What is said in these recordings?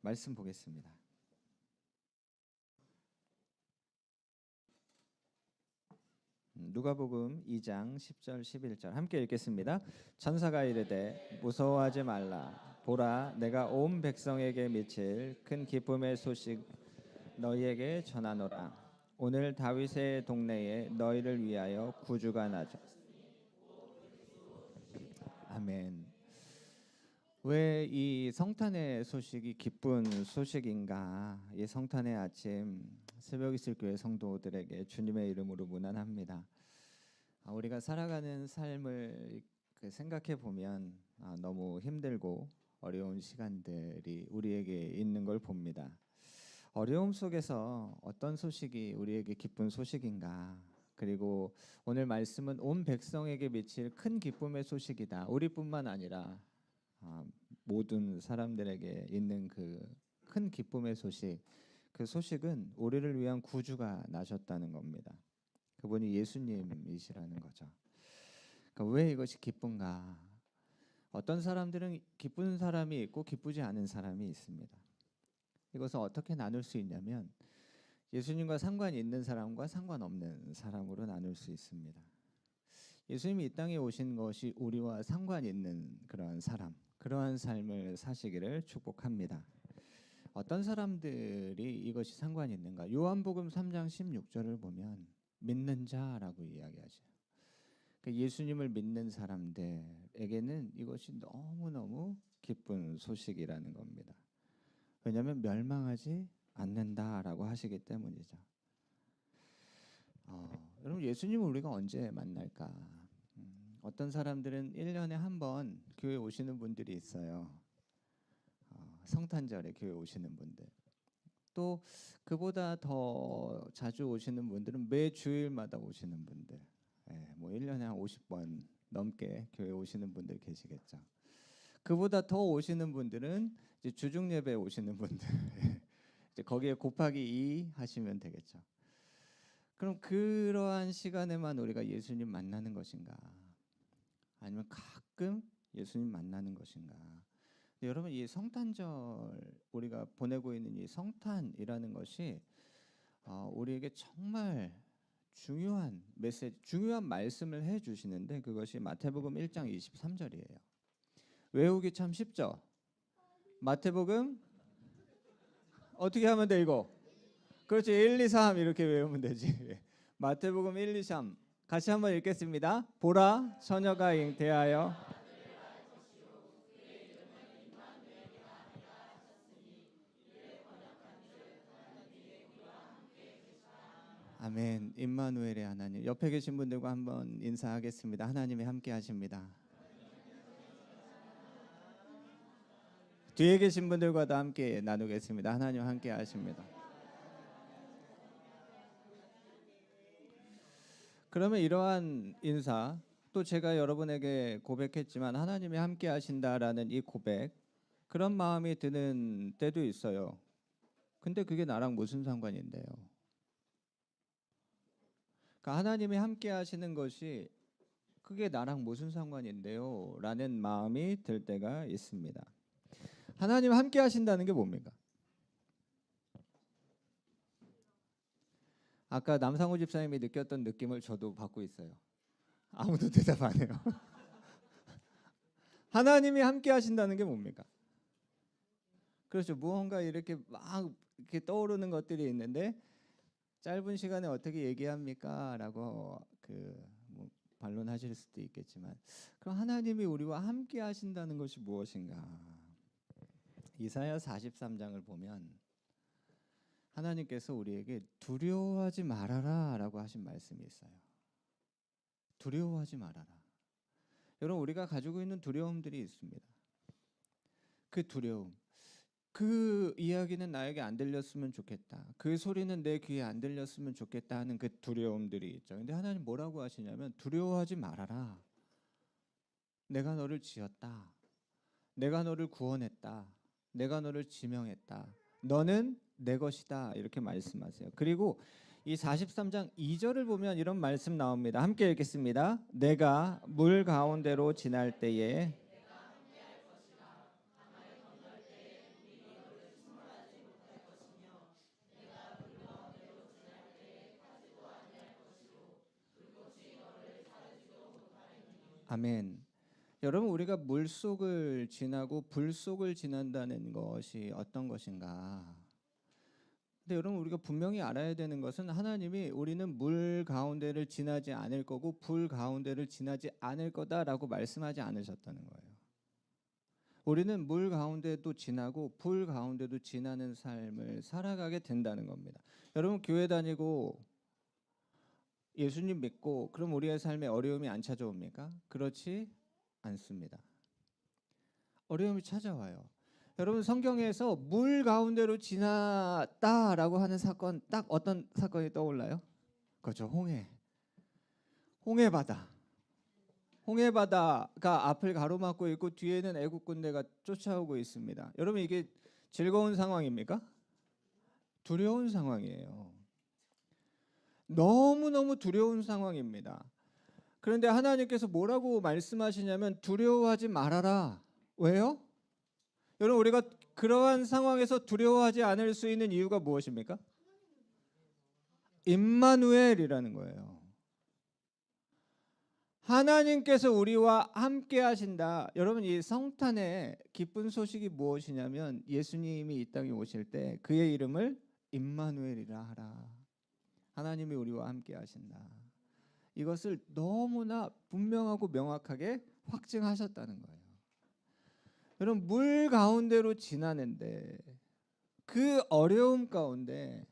말씀 보겠습니다. 누가복음 2장 10절 11절 함께 읽겠습니다. 천사가 이르되 무서워하지 말라. 보라, 내가 온 백성에게 미칠 큰 기쁨의 소식 너희에게 전하노라. 오늘 다윗의 동네에 너희를 위하여 구주가 나셨으니. 아멘. 왜 이 성탄의 소식이 기쁜 소식인가? 이 성탄의 아침 새벽 이슬 교회 성도들에게 주님의 이름으로 문안합니다. 우리가 살아가는 삶을 생각해 보면 너무 힘들고 어려운 시간들이 우리에게 있는 걸 봅니다. 어려움 속에서 어떤 소식이 우리에게 기쁜 소식인가? 그리고 오늘 말씀은 온 백성에게 미칠 큰 기쁨의 소식이다. 우리뿐만 아니라 모든 사람들에게 있는 그 큰 기쁨의 소식, 그 소식은 우리를 위한 구주가 나셨다는 겁니다. 그분이 예수님이시라는 거죠. 그러니까 왜 이것이 기쁜가? 어떤 사람들은 기쁜 사람이 있고 기쁘지 않은 사람이 있습니다. 이것을 어떻게 나눌 수 있냐면 예수님과 상관이 있는 사람과 상관없는 사람으로 나눌 수 있습니다. 예수님이 이 땅에 오신 것이 우리와 상관이 있는 그러한 사람, 그러한 삶을 사시기를 축복합니다. 어떤 사람들이 이것이 상관이 있는가? 요한복음 3장 16절을 보면 믿는 자라고 이야기하죠. 예수님을 믿는 사람들에게는 이것이 너무너무 기쁜 소식이라는 겁니다. 왜냐하면 멸망하지 않는다라고 하시기 때문이죠. 여러분, 예수님을 우리가 언제 만날까? 어떤 사람들은 1년에 한 번 교회 오시는 분들이 있어요. 성탄절에 교회 오시는 분들. 또 그보다 더 자주 오시는 분들은 매 주일마다 오시는 분들. 뭐 1년에 한 50번 넘게 교회 오시는 분들 계시겠죠. 그보다 더 오시는 분들은 이제 주중 예배 오시는 분들. 이제 거기에 곱하기 2 하시면 되겠죠. 그럼 그러한 시간에만 우리가 예수님 만나는 것인가? 아니면 가끔 예수님 만나는 것인가? 여러분, 이 성탄절 우리가 보내고 있는 이 성탄이라는 것이 우리에게 정말 중요한 메시지, 중요한 말씀을 해주시는데 그것이 마태복음 1장 23절이에요. 외우기 참 쉽죠? 마태복음 어떻게 하면 돼 이거? 그렇지, 1, 2, 3 이렇게 외우면 되지. 마태복음 1, 2, 3 같이 한번 읽겠습니다. 보라, 처녀가 잉태하여 아멘. 임마누엘의 하나님. 옆에 계신 분들과 한번 인사하겠습니다. 하나님이 함께 하십니다. 뒤에 계신 분들과도 함께 나누겠습니다. 하나님 함께 하십니다. 그러면 이러한 인사, 또 제가 여러분에게 고백했지만 하나님이 함께 하신다라는 이 고백, 그런 마음이 드는 때도 있어요. 근데 그게 나랑 무슨 상관인데요? 그러니까 하나님이 함께 하시는 것이 그게 나랑 무슨 상관인데요? 라는 마음이 들 때가 있습니다. 하나님 함께 하신다는 게 뭡니까? 아까 남상호 집사님이 느꼈던 느낌을 저도 받고 있어요. 아무도 대답 안 해요. 하나님이 함께 하신다는 게 뭡니까? 그렇죠. 무언가 이렇게 막 이렇게 떠오르는 것들이 있는데 짧은 시간에 어떻게 얘기합니까? 라고 뭐 반론하실 수도 있겠지만, 그럼 하나님이 우리와 함께 하신다는 것이 무엇인가? 이사야 43장을 보면 하나님께서 우리에게 두려워하지 말아라 라고 하신 말씀이 있어요. 두려워하지 말아라. 여러분, 우리가 가지고 있는 두려움들이 있습니다. 그 두려움, 그 이야기는 나에게 안 들렸으면 좋겠다, 그 소리는 내 귀에 안 들렸으면 좋겠다 하는 그 두려움들이 있죠. 근데 하나님 뭐라고 하시냐면 두려워하지 말아라. 내가 너를 지었다. 내가 너를 구원했다. 내가 너를 지명했다. 너는 내 것이다. 이렇게 말씀하세요. 그리고 이 43장 2절을 보면 이런 말씀 나옵니다. 함께 읽겠습니다. 내가 물 가운데로 지날 때에 아멘. 여러분, 우리가 물 속을 지나고 불 속을 지난다는 것이 어떤 것인가? 근데 여러분, 우리가 분명히 알아야 되는 것은 하나님이 우리는 물 가운데를 지나지 않을 거고 불 가운데를 지나지 않을 거다라고 말씀하지 않으셨다는 거예요. 우리는 물 가운데도 지나고 불 가운데도 지나는 삶을 살아가게 된다는 겁니다. 여러분, 교회 다니고 예수님 믿고 그럼 우리의 삶에 어려움이 안 찾아옵니까? 그렇지 않습니다. 어려움이 찾아와요. 여러분, 성경에서 물 가운데로 지났다라고 하는 사건, 딱 어떤 사건이 떠올라요? 그렇죠. 홍해바다. 홍해바다가 앞을 가로막고 있고 뒤에는 애국 군대가 쫓아오고 있습니다. 여러분, 이게 즐거운 상황입니까? 두려운 상황이에요. 너무너무 두려운 상황입니다. 그런데 하나님께서 뭐라고 말씀하시냐면 두려워하지 말아라. 왜요? 여러분, 우리가 그러한 상황에서 두려워하지 않을 수 있는 이유가 무엇입니까? 임마누엘이라는 거예요. 하나님께서 우리와 함께 하신다. 여러분, 이 성탄의 기쁜 소식이 무엇이냐면 예수님이 이 땅에 오실 때 그의 이름을 임마누엘이라 하라. 하나님이 우리와 함께 하신다. 이것을 너무나 분명하고 명확하게 확증하셨다는 거예요. 여러분, 물 가운데로 지나는데 그 어려움 가운데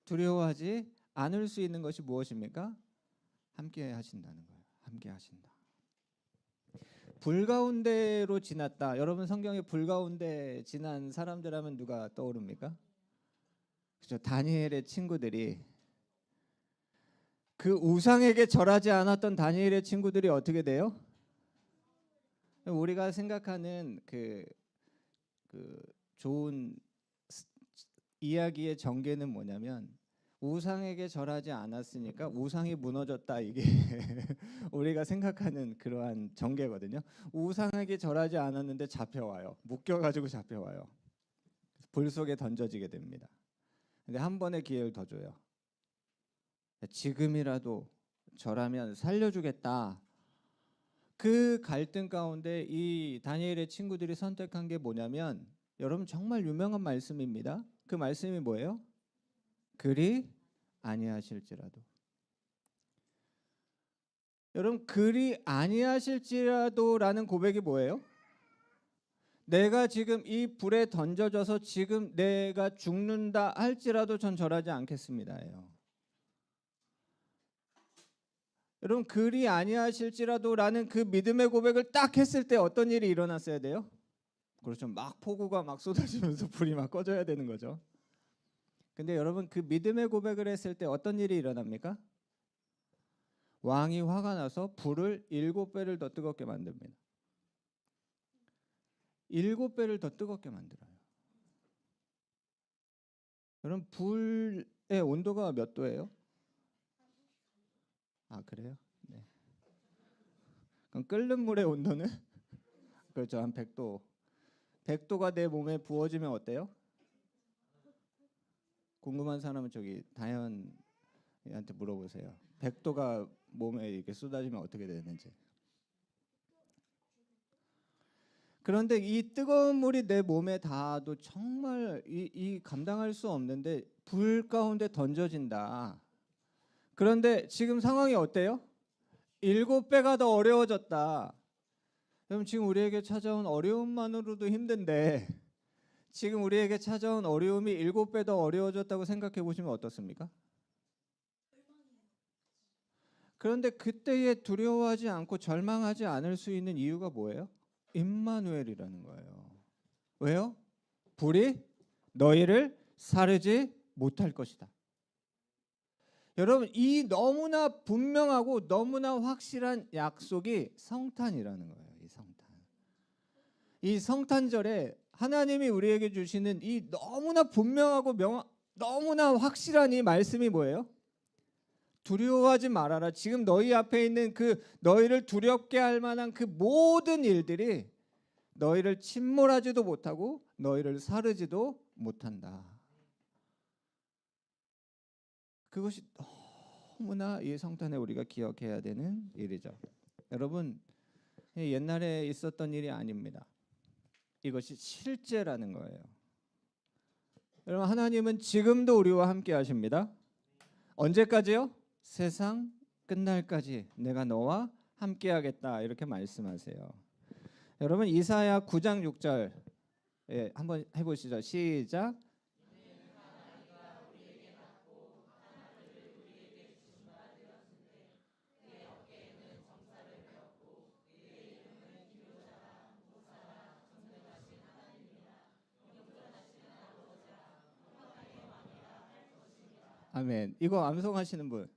두려워하지 않을 수 있는 것이 무엇입니까? 함께 하신다는 거예요. 함께 하신다. 불 가운데로 지났다. 여러분, 성경에 불 가운데 지난 사람들 하면 누가 떠오릅니까? 그렇죠. 다니엘의 친구들이, 그 우상에게 절하지 않았던 다니엘의 친구들이 어떻게 돼요? 우리가 생각하는 그 좋은 이야기의 전개는 뭐냐면 우상에게 절하지 않았으니까 우상이 무너졌다, 이게 우리가 생각하는 그러한 전개거든요. 우상에게 절하지 않았는데 잡혀와요. 묶여가지고 잡혀와요. 불 속에 던져지게 됩니다. 근데 한 번의 기회를 더 줘요. 지금이라도 절하면 살려주겠다. 그 갈등 가운데 이 다니엘의 친구들이 선택한 게 뭐냐면, 여러분, 정말 유명한 말씀입니다. 그 말씀이 뭐예요? 그리 아니하실지라도. 여러분, 그리 아니하실지라도라는 고백이 뭐예요? 내가 지금 이 불에 던져져서 지금 내가 죽는다 할지라도 전 절하지 않겠습니다예요. 여러분, 그리 아니하실지라도라는 그 믿음의 고백을 딱 했을 때 어떤 일이 일어났어야 돼요? 그렇죠. 막 폭우가 막 쏟아지면서 불이 막 꺼져야 되는 거죠. 근데 여러분, 그 믿음의 고백을 했을 때 어떤 일이 일어납니까? 왕이 화가 나서 불을 7배를 더 뜨겁게 만듭니다. 7배를 더 뜨겁게 만들어요. 여러분, 불의 온도가 몇 도예요? 아, 그래요? 네. 그럼 끓는 물의 온도는 그렇죠, 한 100도. 100도가 내 몸에 부어지면 어때요? 궁금한 사람은 저기 다현이한테 물어보세요. 100도가 몸에 이렇게 쏟아지면 어떻게 되는지. 그런데 이 뜨거운 물이 내 몸에 닿아도 정말 이 감당할 수 없는데 불 가운데 던져진다. 그런데 지금 상황이 어때요? 7배가 더 어려워졌다. 그럼 지금 우리에게 찾아온 어려움만으로도 힘든데 지금 우리에게 찾아온 어려움이 7배 더 어려워졌다고 생각해 보시면 어떻습니까? 그런데 그때에 두려워하지 않고 절망하지 않을 수 있는 이유가 뭐예요? 임마누엘이라는 거예요. 왜요? 불이 너희를 사르지 못할 것이다. 여러분, 이 너무나 분명하고 너무나 확실한 약속이 성탄이라는 거예요. 이 성탄절에 하나님이 우리에게 주시는 이 너무나 분명하고 너무나 확실한 이 말씀이 뭐예요? 두려워하지 말아라. 지금 너희 앞에 있는 그 너희를 두렵게 할 만한 그 모든 일들이 너희를 침몰하지도 못하고 너희를 사르지도 못한다. 그것이 너무나 이 성탄에 우리가 기억해야 되는 일이죠. 여러분, 옛날에 있었던 일이 아닙니다. 이것이 실제라는 거예요. 여러분, 하나님은 지금도 우리와 함께 하십니다. 언제까지요? 세상 끝날까지 내가 너와 함께 하겠다, 이렇게 말씀하세요. 여러분, 이사야 9장 6절 한번 해보시죠. 시작. 아멘. 이거 암송하시는 분.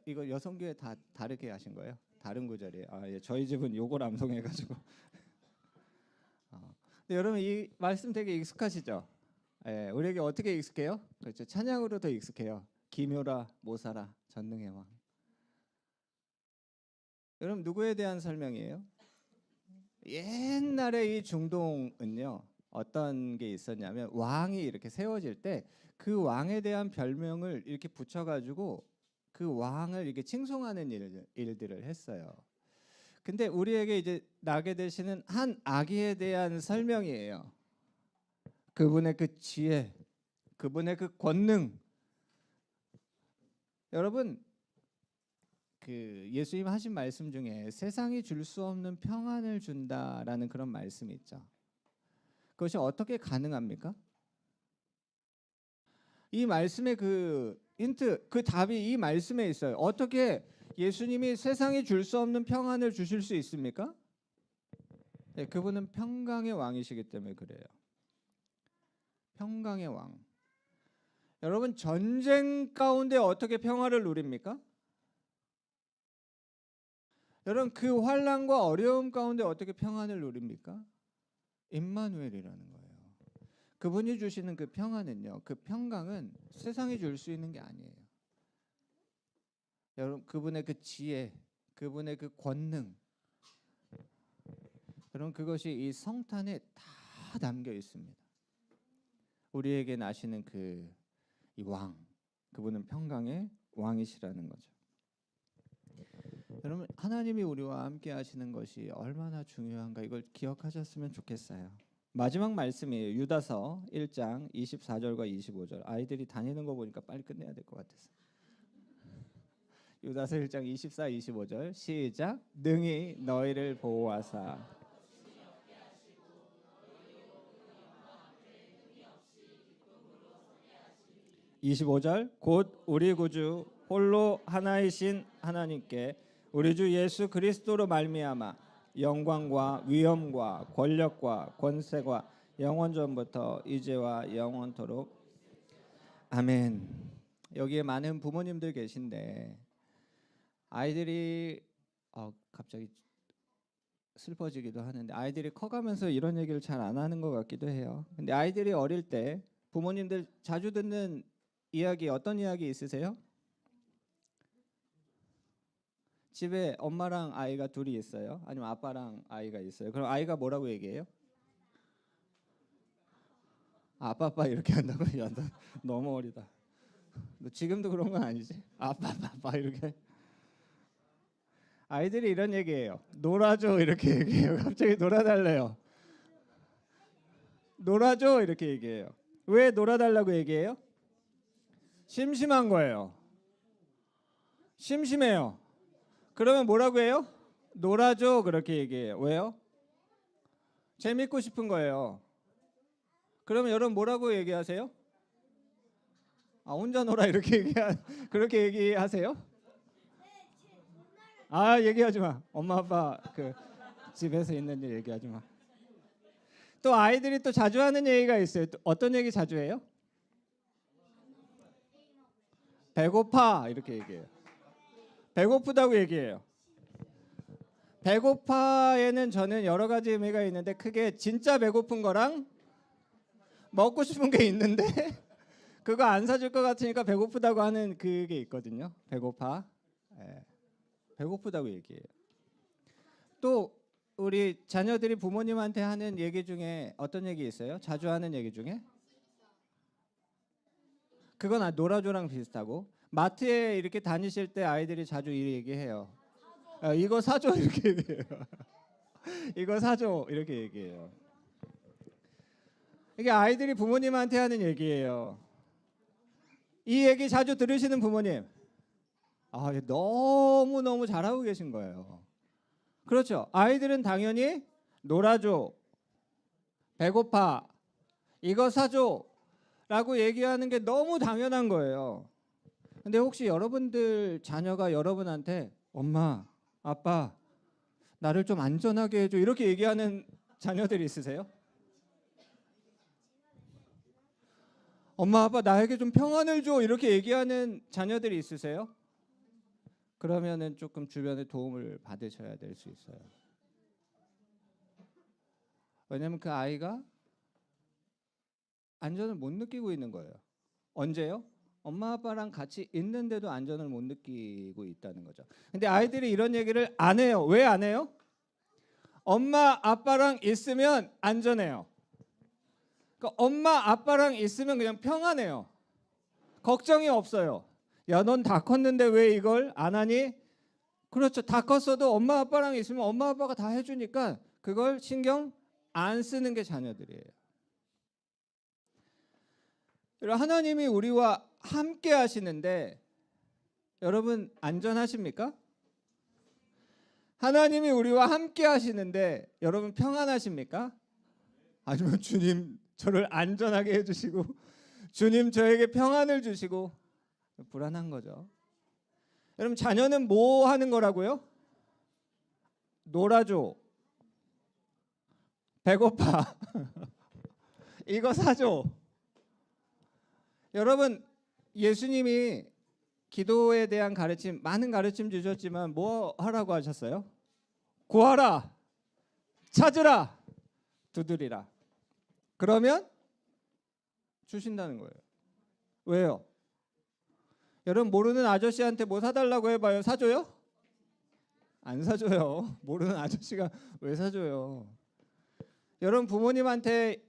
이거 여성교회 다 다르게 하신 거예요? 다른 구절이에요. 예. 저희 집은 요걸 암송해가지고. 근데 여러분, 이 말씀 되게 익숙하시죠? 예, 우리에게 어떻게 익숙해요? 그렇죠. 찬양으로 더 익숙해요. 기묘라 모사라 전능의 왕. 여러분, 누구에 대한 설명이에요? 옛날에 이 중동은요, 어떤 게 있었냐면 왕이 이렇게 세워질 때 그 왕에 대한 별명을 이렇게 붙여가지고 그 왕을 이렇게 칭송하는 일들을 했어요. 근데 우리에게 이제 나게 되시는 한 아기에 대한 설명이에요. 그분의 그 지혜, 그분의 그 권능. 여러분, 그 예수님 하신 말씀 중에 세상이 줄 수 없는 평안을 준다라는 그런 말씀이 있죠. 그것이 어떻게 가능합니까? 이 말씀의 그 힌트, 그 답이 이 말씀에 있어요. 어떻게 예수님이 세상이 줄 수 없는 평안을 주실 수 있습니까? 네, 그분은 평강의 왕이시기 때문에 그래요. 평강의 왕. 여러분, 전쟁 가운데 어떻게 평화를 누립니까? 여러분, 그 환난과 어려움 가운데 어떻게 평안을 누립니까? 임마누엘이라는 거예요. 그분이 주시는 그 평안은요, 그 평강은 세상이 줄 수 있는 게 아니에요. 여러분, 그분의 그 지혜, 그분의 그 권능, 여러분, 그것이 이 성탄에 다 담겨 있습니다. 우리에게 나시는 그 이 왕, 그분은 평강의 왕이시라는 거죠. 여러분, 하나님이 우리와 함께 하시는 것이 얼마나 중요한가, 이걸 기억하셨으면 좋겠어요. 마지막 말씀이에요. 유다서 1장 24절과 25절. 아이들이 다니는 거 보니까 빨리 끝내야 될 것 같아서. 유다서 1장 24, 25절 시작. 능히 너희를 보호하사 25절 곧 우리 구주 홀로 하나이신 하나님께 우리 주 예수 그리스도로 말미암아 영광과 위엄과 권력과 권세가 영원 전부터 이제와 영원토록 아멘. 여기에 많은 부모님들 계신데 아이들이 갑자기 슬퍼지기도 하는데 아이들이 커가면서 이런 얘기를 잘 안 하는 것 같기도 해요. 근데 아이들이 어릴 때 부모님들 자주 듣는 이야기, 어떤 이야기 있으세요? 집에 엄마랑 아이가 둘이 있어요? 아니면 아빠랑 아이가 있어요? 그럼 아이가 뭐라고 얘기해요? 아빠 이렇게 한다고? 야, 너 너무 어리다. 너 지금도 그런 건 아니지? 아빠 이렇게. 아이들이 이런 얘기해요. 놀아줘 이렇게 얘기해요. 갑자기 놀아달래요. 놀아줘 이렇게 얘기해요. 왜 놀아달라고 얘기해요? 심심한 거예요. 심심해요. 그러면 뭐라고 해요? 놀아줘 그렇게 얘기해요. 왜요? 재밌고 싶은 거예요. 그러면 여러분 뭐라고 얘기하세요? 혼자 놀아 이렇게 그렇게 얘기하세요? 얘기하지 마. 엄마 아빠 그 집에서 있는 일 얘기하지 마. 또 아이들이 또 자주 하는 얘기가 있어요. 또 어떤 얘기 자주 해요? 배고파 이렇게 얘기해요. 배고프다고 얘기해요. 배고파에는 저는 여러 가지 의미가 있는데 크게 진짜 배고픈 거랑 먹고 싶은 게 있는데 그거 안 사줄 것 같으니까 배고프다고 하는 그게 있거든요. 배고파. 배고프다고 얘기해요. 또 우리 자녀들이 부모님한테 하는 얘기 중에 어떤 얘기 있어요? 자주 하는 얘기 중에? 그건 놀아줘랑 비슷하고 마트에 이렇게 다니실 때 아이들이 자주 이 얘기해요. 이거 사줘 이렇게 얘기해요. 이거 사줘 이렇게 얘기해요. 이게 아이들이 부모님한테 하는 얘기예요. 이 얘기 자주 들으시는 부모님, 너무 잘하고 계신 거예요. 그렇죠. 아이들은 당연히 놀아줘, 배고파, 이거 사줘 라고 얘기하는 게 너무 당연한 거예요. 근데 혹시 여러분들 자녀가 여러분한테 엄마, 아빠, 나를 좀 안전하게 해줘 이렇게 얘기하는 자녀들이 있으세요? 엄마, 아빠, 나에게 좀 평안을 줘 이렇게 얘기하는 자녀들이 있으세요? 그러면은 조금 주변의 도움을 받으셔야 될 수 있어요. 왜냐면 그 아이가 안전을 못 느끼고 있는 거예요. 언제요? 엄마 아빠랑 같이 있는데도 안전을 못 느끼고 있다는 거죠. 근데 아이들이 이런 얘기를 안 해요. 왜 안 해요? 엄마 아빠랑 있으면 안전해요. 그러니까 엄마 아빠랑 있으면 그냥 평안해요. 걱정이 없어요. 야, 넌 다 컸는데 왜 이걸 안 하니? 그렇죠. 다 컸어도 엄마 아빠랑 있으면 엄마 아빠가 다 해주니까 그걸 신경 안 쓰는 게 자녀들이에요. 하나님이 우리와 함께 하시는데 여러분 안전하십니까? 하나님이 우리와 함께 하시는데 여러분 평안하십니까? 아니면 주님 저를 안전하게 해주시고 주님 저에게 평안을 주시고 불안한 거죠. 여러분 자녀는 뭐 하는 거라고요? 놀아줘, 배고파, 이거 사줘. 여러분 예수님이 기도에 대한 가르침 많은 가르침 주셨지만 뭐 하라고 하셨어요? 구하라, 찾으라, 두드리라. 그러면 주신다는 거예요. 왜요? 여러분 모르는 아저씨한테 뭐 사달라고 해봐요. 사줘요? 안 사줘요. 모르는 아저씨가 왜 사줘요? 여러분 부모님한테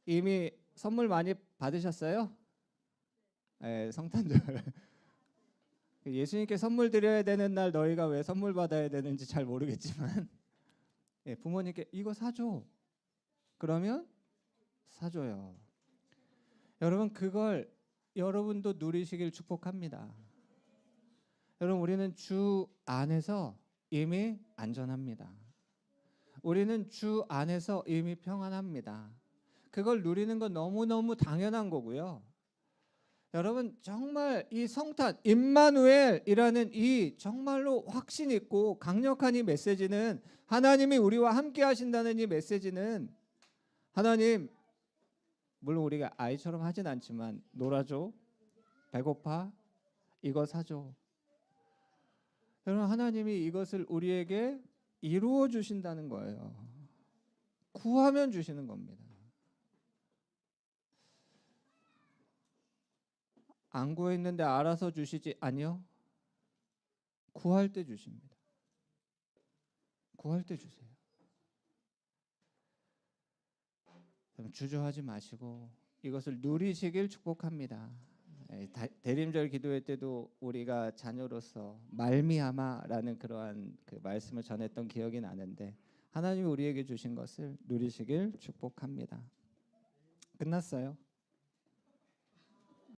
이미 선물 많이 받으셨어요? 네, 성탄절. 예수님께 선물 드려야 되는 날 너희가 왜 선물 받아야 되는지 잘 모르겠지만 부모님께 이거 사줘. 그러면 사줘요. 여러분 그걸 여러분도 누리시길 축복합니다. 여러분 우리는 주 안에서 이미 안전합니다. 우리는 주 안에서 이미 평안합니다. 그걸 누리는 건 너무너무 당연한 거고요. 여러분 정말 이 성탄 임마누엘이라는 이 정말로 확신 있고 강력한 이 메시지는 하나님이 우리와 함께 하신다는 이 메시지는 하나님 물론 우리가 아이처럼 하진 않지만 놀아줘, 배고파, 이거 사줘. 여러분 하나님이 이것을 우리에게 이루어 주신다는 거예요. 구하면 주시는 겁니다. 안 구했는데 알아서 주시지 아니요. 구할 때 주십니다. 구할 때 주세요. 주저하지 마시고 이것을 누리시길 축복합니다. 대림절 기도회 때도 우리가 자녀로서 말미암아라는 그러한 그 말씀을 전했던 기억이 나는데 하나님이 우리에게 주신 것을 누리시길 축복합니다. 끝났어요.